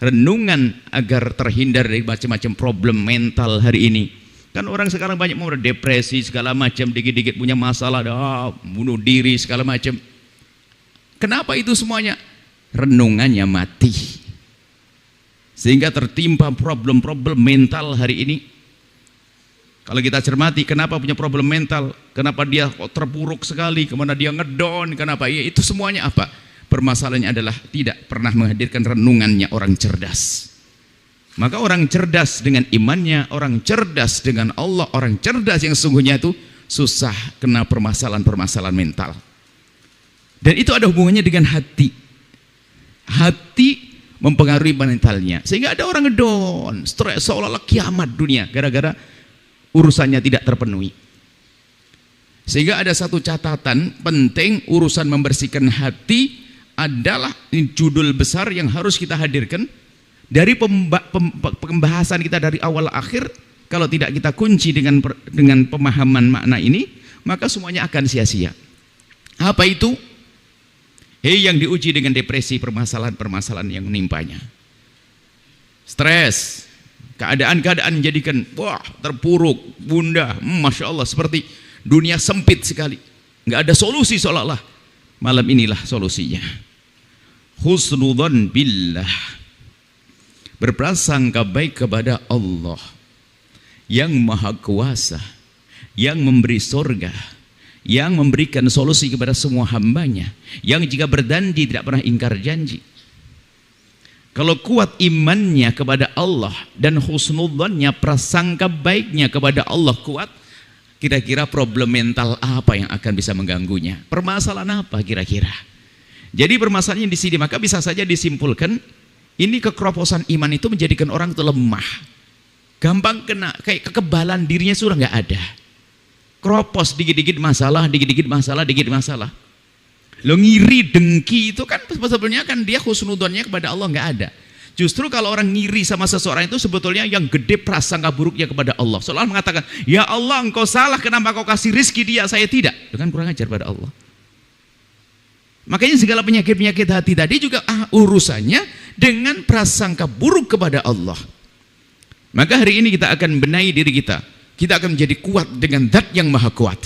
renungan agar terhindar dari macam-macam problem mental hari ini. Kan orang sekarang banyak mau depresi segala macam, dikit-dikit punya masalah, bunuh diri segala macam. Kenapa itu semuanya? Renungannya mati. Sehingga tertimpa problem-problem mental hari ini. Kalau kita cermati, kenapa punya problem mental? Kenapa dia terpuruk sekali? Kemana dia ngedon? Kenapa? Ya, itu semuanya apa? Permasalahannya adalah tidak pernah menghadirkan renungannya orang cerdas. Maka orang cerdas dengan imannya, orang cerdas dengan Allah, orang cerdas yang sesungguhnya itu susah kena permasalahan-permasalahan mental. Dan itu ada hubungannya dengan hati. Hati mempengaruhi mentalnya. Sehingga ada orang ngedon, stres, seolah-olah kiamat dunia gara-gara urusannya tidak terpenuhi. Sehingga ada satu catatan penting, urusan membersihkan hati adalah judul besar yang harus kita hadirkan. Dari pembahasan kita dari awal akhir, kalau tidak kita kunci dengan pemahaman makna ini, maka semuanya akan sia-sia. Apa itu? Yang diuji dengan depresi, permasalahan-permasalahan yang menimpanya. Stres, keadaan-keadaan menjadikan terpuruk, bunda, Masya Allah, seperti dunia sempit sekali, nggak ada solusi seolah-olah. Malam inilah solusinya. Husnudzan billah, berprasangka baik kepada Allah yang maha kuasa, yang memberi surga, yang memberikan solusi kepada semua hambanya, yang jika berjanji tidak pernah ingkar janji. Kalau kuat imannya kepada Allah dan husnudzannya, prasangka baiknya kepada Allah kuat, kira-kira problem mental apa yang akan bisa mengganggunya? Permasalahan apa kira-kira? Jadi permasalahannya di sini, maka bisa saja disimpulkan ini kekeroposan iman itu menjadikan orang itu lemah, gampang kena, kayak kekebalan dirinya sudah nggak ada, keropos, dikit-dikit masalah, dikit-dikit masalah, dikit masalah. Lo ngiri, dengki itu kan sebetulnya kan dia husnudzonnya kepada Allah nggak ada. Justru kalau orang ngiri sama seseorang itu sebetulnya yang gede prasangka buruknya kepada Allah. Seolah mengatakan, ya Allah engkau salah, kenapa kau kasih rizki dia, saya tidak. Itu kan kurang ajar pada Allah. Makanya segala penyakit-penyakit hati tadi juga urusannya dengan prasangka buruk kepada Allah. Maka hari ini kita akan benahi diri kita. Kita akan menjadi kuat dengan zat yang maha kuat.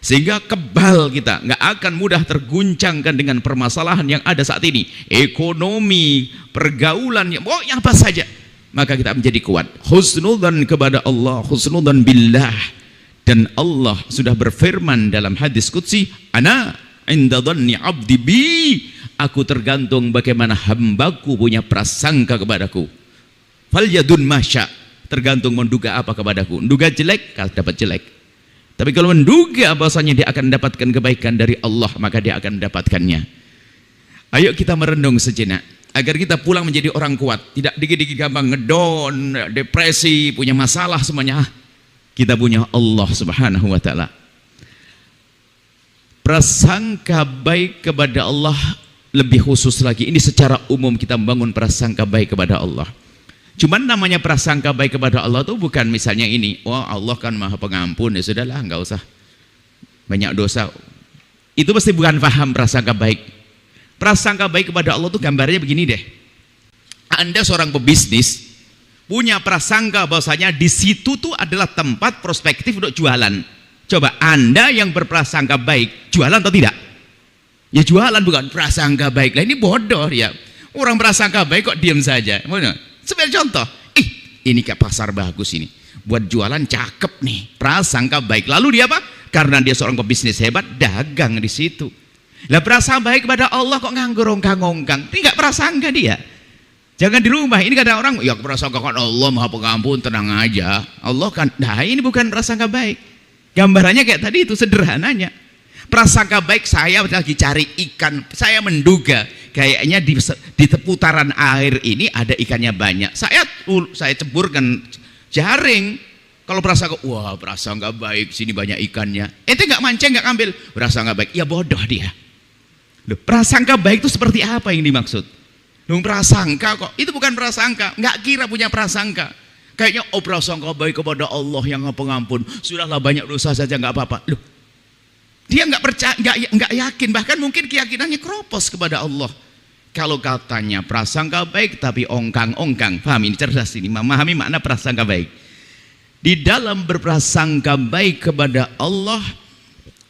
Sehingga kebal kita, nggak akan mudah terguncangkan dengan permasalahan yang ada saat ini. Ekonomi, pergaulan, pokoknya apa saja. Maka kita menjadi kuat. Husnudzan kepada Allah, husnudzan billah. Dan Allah sudah berfirman dalam hadis qudsi, ana inda dhanni abdi bi, aku tergantung bagaimana hambaku punya prasangka kepadaku. Fal yadun masya, tergantung menduga apa kepadaku. Menduga jelek, dapat jelek. Tapi kalau menduga bahwasanya dia akan mendapatkan kebaikan dari Allah, maka dia akan mendapatkannya. Ayo kita merenung sejenak agar kita pulang menjadi orang kuat, tidak dikit-dikit gampang ngedon, depresi, punya masalah semuanya. Kita punya Allah Subhanahu wa taala. Prasangka baik kepada Allah lebih khusus lagi. Ini secara umum kita membangun prasangka baik kepada Allah. Cuman namanya prasangka baik kepada Allah itu bukan misalnya ini, wah Allah kan maha pengampun, ya sudahlah nggak usah banyak dosa. Itu pasti bukan paham prasangka baik. Prasangka baik kepada Allah itu gambarnya begini deh. Anda seorang pebisnis punya prasangka bahwasanya di situ tuh adalah tempat prospektif untuk jualan. Coba Anda yang berprasangka baik, jualan atau tidak? Ya jualan, bukan prasangka baik. Lah ini bodoh ya. Orang prasangka baik kok diam saja. Sebagai contoh, ini kayak pasar bagus ini. Buat jualan cakep nih, prasangka baik. Lalu dia apa? Karena dia seorang pebisnis hebat, dagang di situ. Lah prasangka baik kepada Allah kok nganggur ongkang-ongkang. Ini enggak prasangka dia. Jangan di rumah. Ini kadang orang, ya prasangka kan Allah maha pengampun, tenang aja. Allah kan, nah ini bukan prasangka baik. Gambarannya kayak tadi itu sederhananya. Prasangka baik, saya lagi cari ikan, saya menduga kayaknya di seputaran air ini ada ikannya banyak. Saya ceburkan jaring. Kalau prasangka, wah prasangka baik, sini banyak ikannya. Ente nggak mancing, nggak ngambil, prasangka baik, ya bodoh dia. Loh, prasangka baik itu seperti apa yang dimaksud? Loh, prasangka kok, itu bukan prasangka, nggak kira punya prasangka. Kayaknya prasangka baik kepada Allah yang pengampun, sudahlah banyak dosa saja nggak apa-apa. Loh, dia nggak percaya, nggak yakin, bahkan mungkin keyakinannya keropos kepada Allah. Kalau katanya prasangka baik tapi ongkang-ongkang, paham ini, cerdas ini, memahami makna prasangka baik. Di dalam berprasangka baik kepada Allah,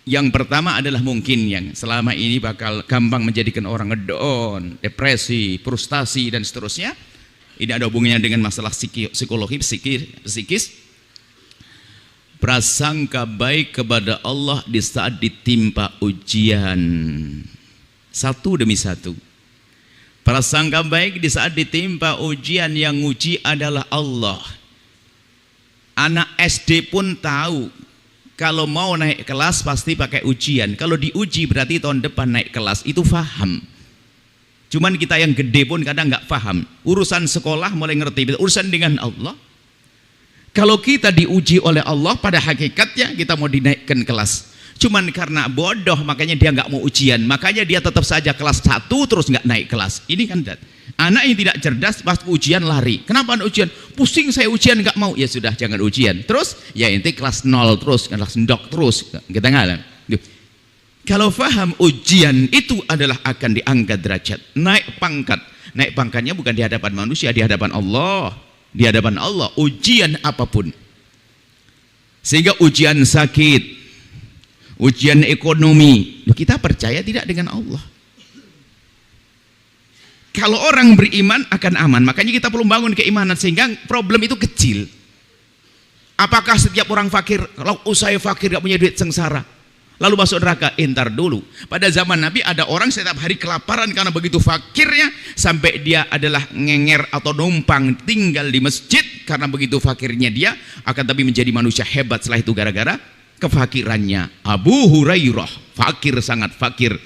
yang pertama adalah mungkin yang selama ini bakal gampang menjadikan orang ngedon, depresi, frustasi dan seterusnya. Ini ada hubungannya dengan masalah psikologi, psikis. Prasangka baik kepada Allah di saat ditimpa ujian, satu demi satu. Prasangka baik di saat ditimpa ujian, yang uji adalah Allah. Anak SD pun tahu kalau mau naik kelas pasti pakai ujian. Kalau diuji berarti tahun depan naik kelas, itu faham. Cuman kita yang gede pun kadang nggak paham. Urusan sekolah mulai ngerti, urusan dengan Allah. Kalau kita diuji oleh Allah, pada hakikatnya kita mau dinaikkan kelas. Cuman karena bodoh makanya dia nggak mau ujian, makanya dia tetap saja kelas 1 terus nggak naik kelas. Ini kan anak yang tidak cerdas, pas ujian lari. Kenapa ujian? Pusing saya ujian, nggak mau. Ya sudah, jangan ujian. Terus ya inti kelas 0 terus, kelas ndok terus. Kita nggak. Kalau faham ujian itu adalah akan diangkat derajat, naik pangkat. Naik pangkatnya bukan di hadapan manusia, di hadapan Allah. Di hadapan Allah, ujian apapun. Sehingga ujian sakit, ujian ekonomi, kita percaya tidak dengan Allah. Kalau orang beriman akan aman, makanya kita perlu bangun keimanan sehingga problem itu kecil. Apakah setiap orang fakir, kalau saya fakir gak punya duit, sengsara lalu masuk neraka? Entar dulu. Pada zaman Nabi ada orang setiap hari kelaparan karena begitu fakirnya, sampai dia adalah ngenger atau numpang tinggal di masjid karena begitu fakirnya dia, akan tapi menjadi manusia hebat setelah itu gara-gara kefakirannya. Abu Hurairah fakir, sangat fakir.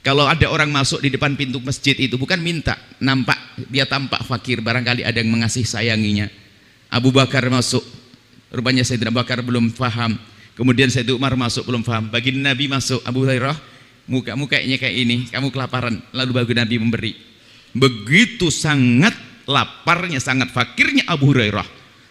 Kalau ada orang masuk di depan pintu masjid itu bukan minta, nampak dia tampak fakir, barangkali ada yang mengasih sayanginya. Abu Bakar masuk, rupanya Sayyidina Abu Bakar belum paham. Kemudian Sayyidina Umar masuk, belum paham. Baginda Nabi masuk, Abu Hurairah, mukamu kayaknya kayak ini, kamu kelaparan. Lalu baginda Nabi memberi. Begitu sangat laparnya, sangat fakirnya Abu Hurairah,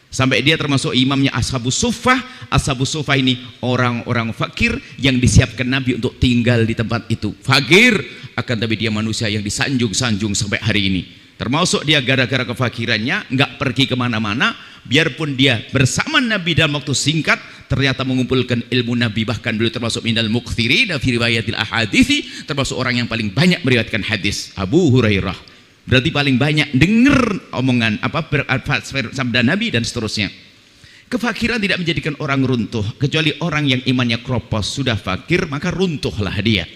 sampai dia termasuk imamnya Ashabus Suffah. Ashabus Suffah ini orang-orang fakir yang disiapkan Nabi untuk tinggal di tempat itu. Fakir, akan tapi dia manusia yang disanjung-sanjung sampai hari ini. Termasuk dia gara-gara kefakirannya nggak pergi kemana-mana, biarpun dia bersama Nabi dalam waktu singkat ternyata mengumpulkan ilmu Nabi. Bahkan beliau termasuk minal muqtsirin fi riwayatil ahadithi, termasuk orang yang paling banyak meriwayatkan hadis. Abu Hurairah berarti paling banyak dengar omongan sabda Nabi dan seterusnya. Kefakiran tidak menjadikan orang runtuh, kecuali orang yang imannya kropos. Sudah fakir maka runtuhlah dia.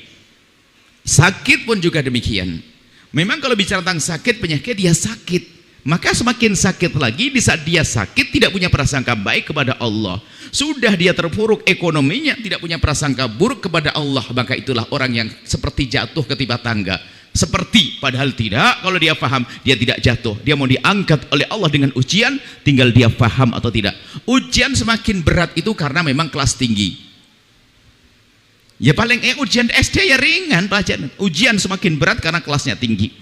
Sakit pun juga demikian. Memang kalau bicara tentang sakit, penyakit, dia sakit, maka semakin sakit lagi di saat dia sakit tidak punya prasangka baik kepada Allah. Sudah dia terpuruk ekonominya, tidak punya prasangka buruk kepada Allah, maka itulah orang yang seperti jatuh ke timpa tangga. Seperti, padahal tidak. Kalau dia paham, dia tidak jatuh, dia mau diangkat oleh Allah dengan ujian, tinggal dia paham atau tidak. Ujian semakin berat itu karena memang kelas tinggi. Ya paling ujian SD ya ringan pelajaran. Ujian semakin berat karena kelasnya tinggi.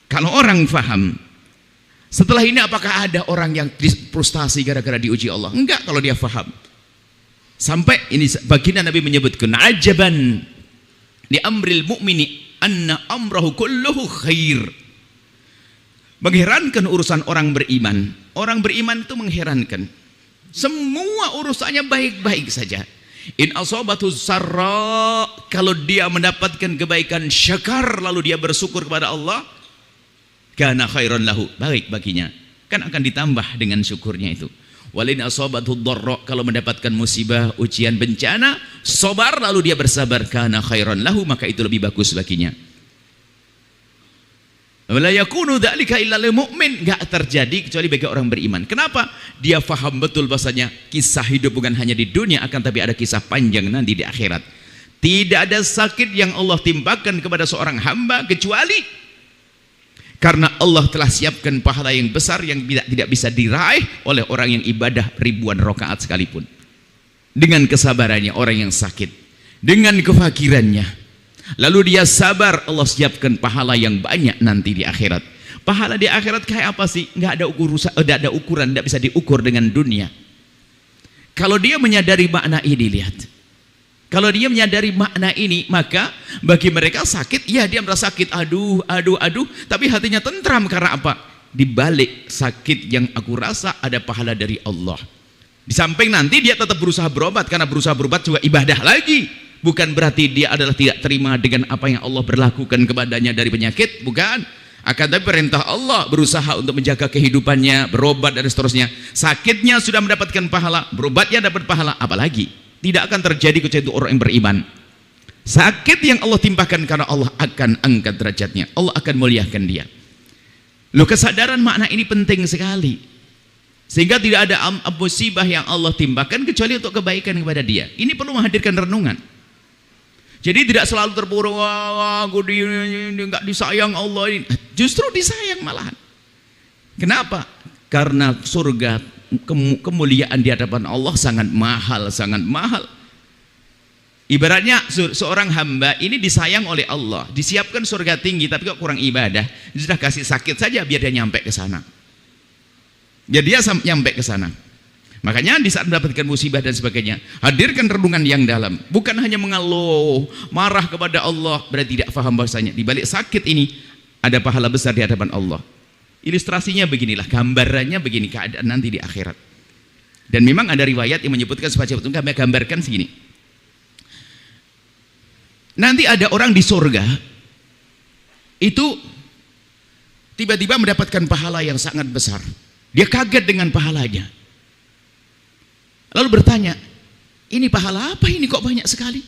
Kalau orang paham, setelah ini apakah ada orang yang frustasi gara-gara diuji Allah? Enggak, kalau dia paham. Sampai ini baginda Nabi menyebutkan, ajaban li amril mu'mini anna amrahu kulluhu khair. Mengherankan urusan orang beriman. Orang beriman itu mengherankan. Semua urusannya baik-baik saja. In asobatu sarra, kalau dia mendapatkan kebaikan, syakar, lalu dia bersyukur kepada Allah, kana khairan lahu, baik baginya, kan akan ditambah dengan syukurnya itu. Walin asobatu dharra, kalau mendapatkan musibah, ujian, bencana, sabar lalu dia bersabar, kana khairan lahu, maka itu lebih bagus baginya. Wala yakunu dzalika illa lil mu'min, enggak terjadi kecuali bagi orang beriman. Kenapa? Dia faham betul bahasanya kisah hidup bukan hanya di dunia, akan tapi ada kisah panjang nanti di akhirat. Tidak ada sakit yang Allah timpakan kepada seorang hamba kecuali karena Allah telah siapkan pahala yang besar yang tidak bisa diraih oleh orang yang ibadah ribuan rakaat sekalipun. Dengan kesabarannya orang yang sakit, dengan kefakirannya, lalu dia sabar, Allah siapkan pahala yang banyak nanti di akhirat. Pahala di akhirat kayak apa sih? Nggak ada ukuran, nggak bisa diukur dengan dunia. Kalau dia menyadari makna ini, lihat, Kalau dia menyadari makna ini, maka bagi mereka sakit, ya dia merasa sakit, aduh, tapi hatinya tentram. Karena apa? Di balik sakit yang aku rasa ada pahala dari Allah. Di samping nanti dia tetap berusaha berobat, karena berusaha berobat juga ibadah lagi. Bukan berarti dia adalah tidak terima dengan apa yang Allah berlakukan kepadanya dari penyakit, bukan. Akan tapi perintah Allah, berusaha untuk menjaga kehidupannya, berobat dan seterusnya. Sakitnya sudah mendapatkan pahala, berobatnya dapat pahala, apalagi tidak akan terjadi kecuali itu orang yang beriman. Sakit yang Allah timpakan karena Allah akan angkat derajatnya, Allah akan muliakan dia. Loh, kesadaran makna ini penting sekali, sehingga tidak ada musibah yang Allah timpakan kecuali untuk kebaikan kepada dia. Ini perlu menghadirkan renungan. Jadi tidak selalu terpuruk, wah aku nggak disayang Allah ini. Justru disayang malahan. Kenapa? Karena surga, kemuliaan di hadapan Allah sangat mahal, sangat mahal. Ibaratnya seorang hamba ini disayang oleh Allah, disiapkan surga tinggi, tapi kok kurang ibadah, sudah kasih sakit saja biar dia nyampe ke sana. Biar dia nyampe ke sana. Makanya di saat mendapatkan musibah dan sebagainya, hadirkan renungan yang dalam, bukan hanya mengeluh, marah kepada Allah, berarti tidak paham bahasanya di balik sakit ini ada pahala besar di hadapan Allah. Ilustrasinya beginilah, gambarannya begini keadaan nanti di akhirat. Dan memang ada riwayat yang menyebutkan sebagai itu, kami gambarkan segini. Nanti ada orang di surga itu tiba-tiba mendapatkan pahala yang sangat besar. Dia kaget dengan pahalanya. Lalu bertanya, ini pahala apa ini kok banyak sekali?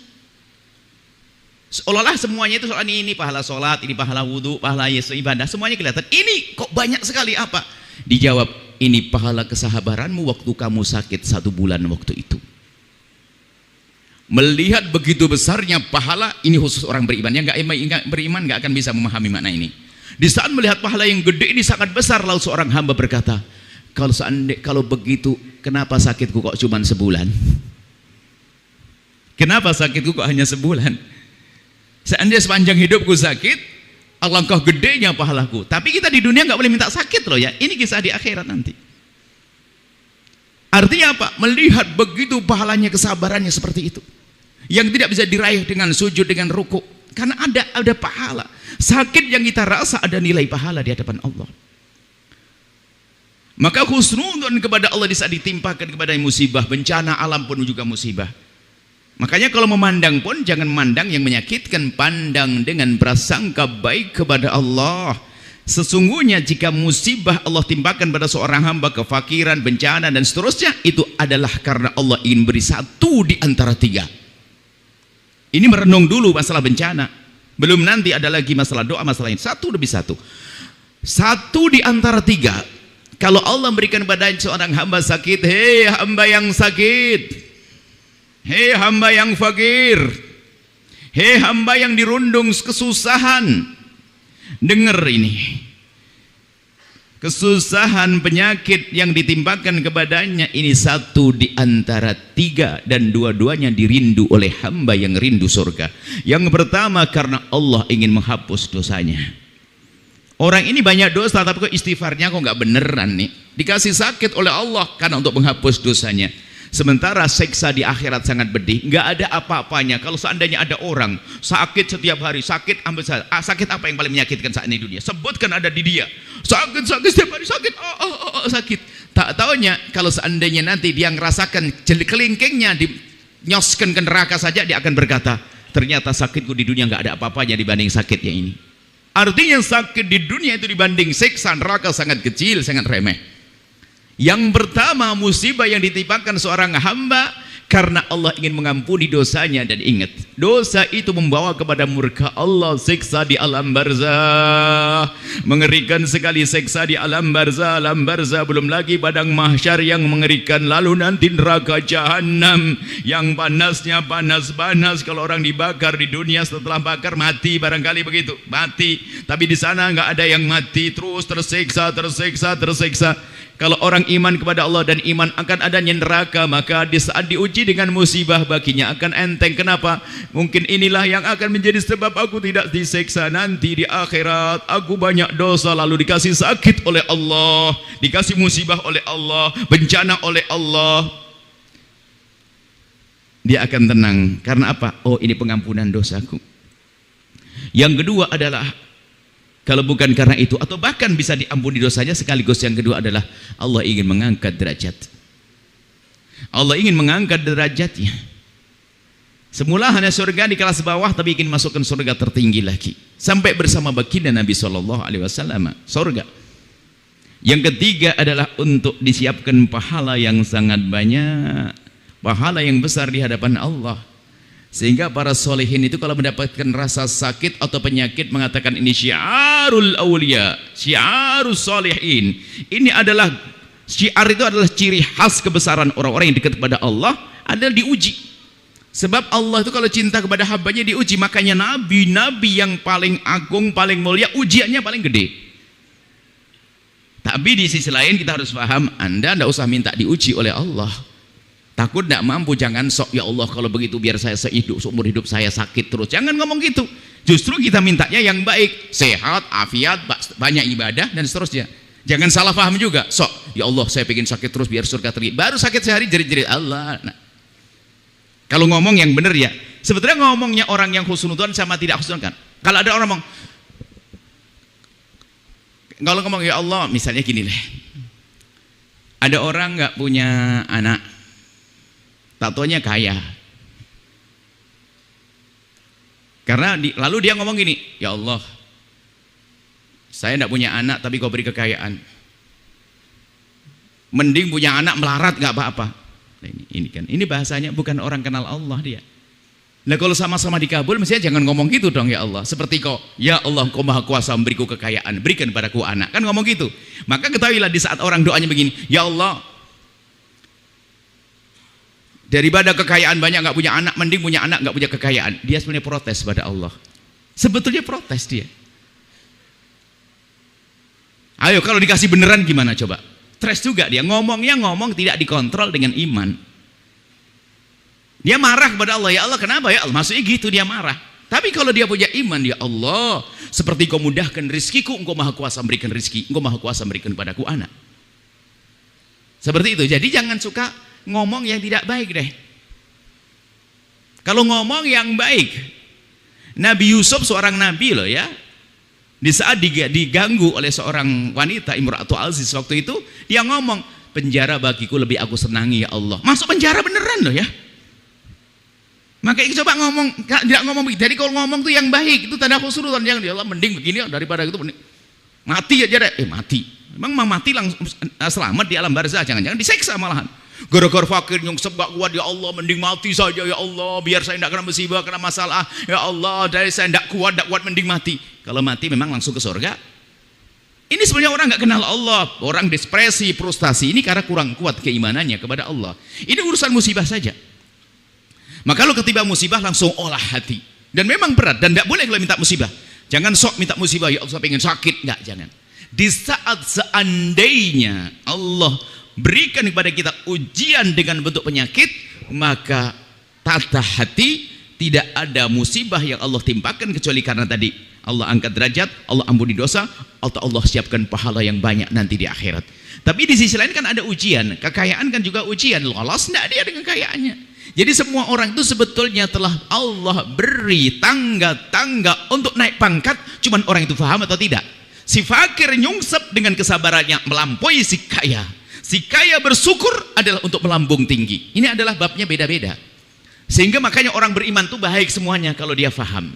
Seolah-olah semuanya itu soal ini pahala sholat, ini pahala wudhu, pahala ibadah, semuanya kelihatan. Ini kok banyak sekali apa? Dijawab, ini pahala kesabaranmu waktu kamu sakit 1 bulan waktu itu. Melihat begitu besarnya pahala, ini khusus orang beriman. Yang nggak beriman nggak akan bisa memahami makna ini. Di saat melihat pahala yang gede ini sangat besar, lalu seorang hamba berkata, kalau begitu, kenapa sakitku kok cuma sebulan? Kenapa sakitku kok hanya sebulan? Seandainya sepanjang hidupku sakit, alangkah gedenya pahalaku. Tapi kita di dunia nggak boleh minta sakit loh ya. Ini kisah di akhirat nanti. Artinya apa? Melihat begitu pahalanya, kesabarannya seperti itu, yang tidak bisa diraih dengan sujud, dengan ruku, karena ada pahala. Sakit yang kita rasa ada nilai pahala di hadapan Allah. Maka husnuzon kepada Allah di saat ditimpakan kepada musibah, bencana alam pun juga musibah. Makanya kalau memandang pun jangan memandang yang menyakitkan, pandang dengan prasangka baik kepada Allah. Sesungguhnya jika musibah Allah timpakan pada seorang hamba, kefakiran, bencana dan seterusnya, itu adalah karena Allah ingin beri 1 di antara 3. Ini merenung dulu masalah bencana, belum nanti ada lagi masalah doa, masalah lain. 1 lebih 1. 1 di antara 3. Kalau Allah memberikan pada seorang hamba sakit, hei hamba yang sakit, hei hamba yang fakir, hei hamba yang dirundung kesusahan, dengar ini, kesusahan penyakit yang ditimpakan kepadanya ini 1 di antara 3, dan dua-duanya dirindu oleh hamba yang rindu surga. Yang pertama karena Allah ingin menghapus dosanya. Orang ini banyak dosa tapi kok istighfarnya kok nggak beneran nih. Dikasih sakit oleh Allah karena untuk menghapus dosanya. Sementara siksa di akhirat sangat pedih, nggak ada apa-apanya. Kalau seandainya ada orang sakit setiap hari, sakit sakit apa yang paling menyakitkan saat ini di dunia? Sebutkan ada di dia. Sakit setiap hari, sakit, sakit. Tak taunya kalau seandainya nanti dia ngerasakan kelingkingnya dinyoskan ke neraka saja, dia akan berkata, ternyata sakitku di dunia nggak ada apa-apanya dibanding sakitnya ini. Artinya sakit di dunia itu dibanding siksa neraka sangat kecil, sangat remeh. Yang pertama musibah yang ditimpakan seorang hamba karena Allah ingin mengampuni dosanya. Dan ingat, dosa itu membawa kepada murka Allah, siksa di alam barzah. Mengerikan sekali siksa di alam barzah. Alam barzah belum lagi padang mahsyar yang mengerikan. Lalu nanti neraka jahanam yang panasnya panas-panas. Kalau orang dibakar di dunia setelah bakar mati, barangkali begitu, mati. Tapi di sana nggak ada yang mati, terus tersiksa. Kalau orang iman kepada Allah dan iman akan adanya neraka, maka di saat diuji dengan musibah baginya akan enteng. Kenapa? Mungkin inilah yang akan menjadi sebab aku tidak disiksa nanti di akhirat. Aku banyak dosa lalu dikasih sakit oleh Allah, dikasih musibah oleh Allah, bencana oleh Allah. Dia akan tenang. Karena apa? Oh, ini pengampunan dosaku. Yang kedua adalah, kalau bukan karena itu, atau bahkan bisa diampuni dosanya sekaligus, yang kedua adalah Allah ingin mengangkat derajat. Allah ingin mengangkat derajatnya. Semula hanya surga di kelas bawah, tapi ingin masukkan surga tertinggi lagi. Sampai bersama baginda Nabi SAW, surga. Yang ketiga adalah untuk disiapkan pahala yang sangat banyak, pahala yang besar di hadapan Allah. Sehingga para solehin itu kalau mendapatkan rasa sakit atau penyakit mengatakan ini syiarul awliya, syiarus solehin. Ini adalah, syiar itu adalah ciri khas kebesaran orang-orang yang dekat kepada Allah, adalah diuji. Sebab Allah itu kalau cinta kepada hambanya diuji. Makanya nabi-nabi yang paling agung, paling mulia, ujiannya paling gede. Tapi di sisi lain kita harus paham, Anda tidak usah minta diuji oleh Allah. Takut tidak mampu, jangan sok, ya Allah kalau begitu biar saya seumur hidup saya sakit terus. Jangan ngomong gitu. Justru kita mintanya yang baik, sehat, afiat, banyak ibadah dan seterusnya. Jangan salah paham juga. Sok, ya Allah saya pengen sakit terus biar surga tinggi. Baru sakit sehari jerit-jerit Allah. Nah, kalau ngomong yang benar ya. Sebetulnya ngomongnya orang yang husnudzon sama tidak husnudzon kan. Kalau ada orang ngomong, kalau ngomong ya Allah, misalnya gini lah, ada orang nggak punya anak, tatonya kaya, karena lalu dia ngomong gini, ya Allah, saya nggak punya anak tapi kau beri kekayaan, mending punya anak melarat nggak apa-apa. Nah, ini kan, ini bahasanya bukan orang kenal Allah dia. Nah kalau sama-sama dikabul, mestinya jangan ngomong gitu dong, ya Allah. Seperti kau, ya Allah kau maha kuasa memberiku kekayaan, berikan padaku anak. Kan ngomong gitu. Maka ketahuilah di saat orang doanya begini, ya Allah, daripada kekayaan banyak nggak punya anak, mending punya anak nggak punya kekayaan. Dia sebenarnya protes pada Allah. Sebetulnya protes dia. Ayo kalau dikasih beneran gimana coba? Stres juga dia, ngomongnya ngomong tidak dikontrol dengan iman. Dia marah kepada Allah, ya Allah kenapa ya Allah? Maksudnya gitu, dia marah. Tapi kalau dia punya iman, ya Allah, seperti kau mudahkan rizkiku, engkau maha kuasa memberikan rizki, engkau maha kuasa memberikan padaku anak. Seperti itu. Jadi jangan suka ngomong yang tidak baik deh. Kalau ngomong yang baik, Nabi Yusuf seorang nabi loh ya, di saat diganggu oleh seorang wanita, Imratul Aziz waktu itu, dia ngomong, penjara bagiku lebih aku senangi ya Allah. Masuk penjara beneran loh ya. Makanya coba ngomong, tidak ngomong begitu. Jadi kalau ngomong tuh yang baik, itu tanda husnudzon. Yang dia Allah mending begini daripada itu mending. Mati aja deh. Mati. Memang mati langsung selamat di alam barzah, jangan-jangan diseksa malahan. Gara-gara fakir nyungsep gak kuat, ya Allah mending mati saja ya Allah, biar saya tidak kena musibah, kena masalah. Ya Allah, dari saya tidak kuat mending mati. Kalau mati memang langsung ke surga. Ini sebenarnya orang nggak kenal Allah, orang depresi, frustasi. Ini karena kurang kuat keimanannya kepada Allah. Ini urusan musibah saja. Maka kalau ketiba musibah langsung olah hati. Dan memang berat dan tidak boleh kalau minta musibah. Jangan sok minta musibah, ya Allah saya pengen sakit, enggak, jangan. Di saat seandainya Allah berikan kepada kita ujian dengan bentuk penyakit, maka tata hati, tidak ada musibah yang Allah timpakan kecuali karena tadi Allah angkat derajat, Allah ampuni dosa, atau Allah siapkan pahala yang banyak nanti di akhirat. Tapi di sisi lain kan ada ujian, kekayaan kan juga ujian, lolos enggak dia dengan kekayaannya. Jadi semua orang itu sebetulnya telah Allah beri tangga-tangga untuk naik pangkat, cuman orang itu paham atau tidak. Si fakir nyungsep dengan kesabarannya melampaui si kaya. Si kaya bersyukur adalah untuk melambung tinggi. Ini adalah babnya beda-beda. Sehingga makanya orang beriman itu baik semuanya kalau dia faham.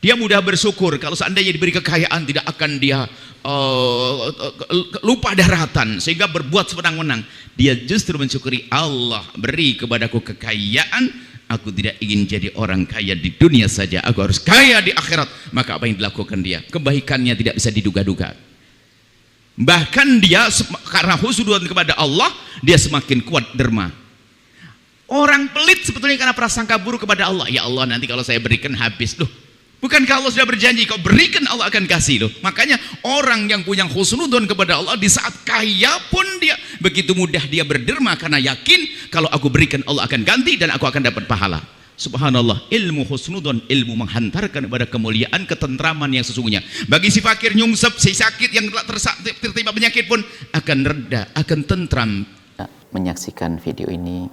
Dia mudah bersyukur. Kalau seandainya diberi kekayaan, tidak akan dia lupa daratan sehingga berbuat sewenang-wenang. Dia justru mensyukuri, Allah beri kepadaku kekayaan, aku tidak ingin jadi orang kaya di dunia saja, aku harus kaya di akhirat. Maka apa yang dilakukan dia? Kebaikannya tidak bisa diduga-duga. Bahkan dia karena husnudzon kepada Allah, dia semakin kuat derma. Orang pelit sebetulnya karena prasangka buruk kepada Allah. Ya Allah, nanti kalau saya berikan habis. Loh, bukankah Allah sudah berjanji kau berikan Allah akan kasih? Loh, makanya orang yang punya husnudzon kepada Allah di saat kaya pun dia begitu mudah dia berderma karena yakin kalau aku berikan Allah akan ganti dan aku akan dapat pahala. Subhanallah, ilmu husnudzon, ilmu menghantarkan kepada kemuliaan, ketentraman yang sesungguhnya. Bagi si fakir nyungsep, si sakit yang tertimpa penyakit pun akan reda, akan tentram. Menyaksikan video ini,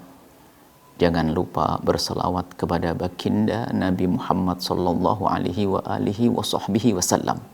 Jangan lupa berselawat kepada baginda Nabi Muhammad sallallahu alaihi wa alihi wasallam.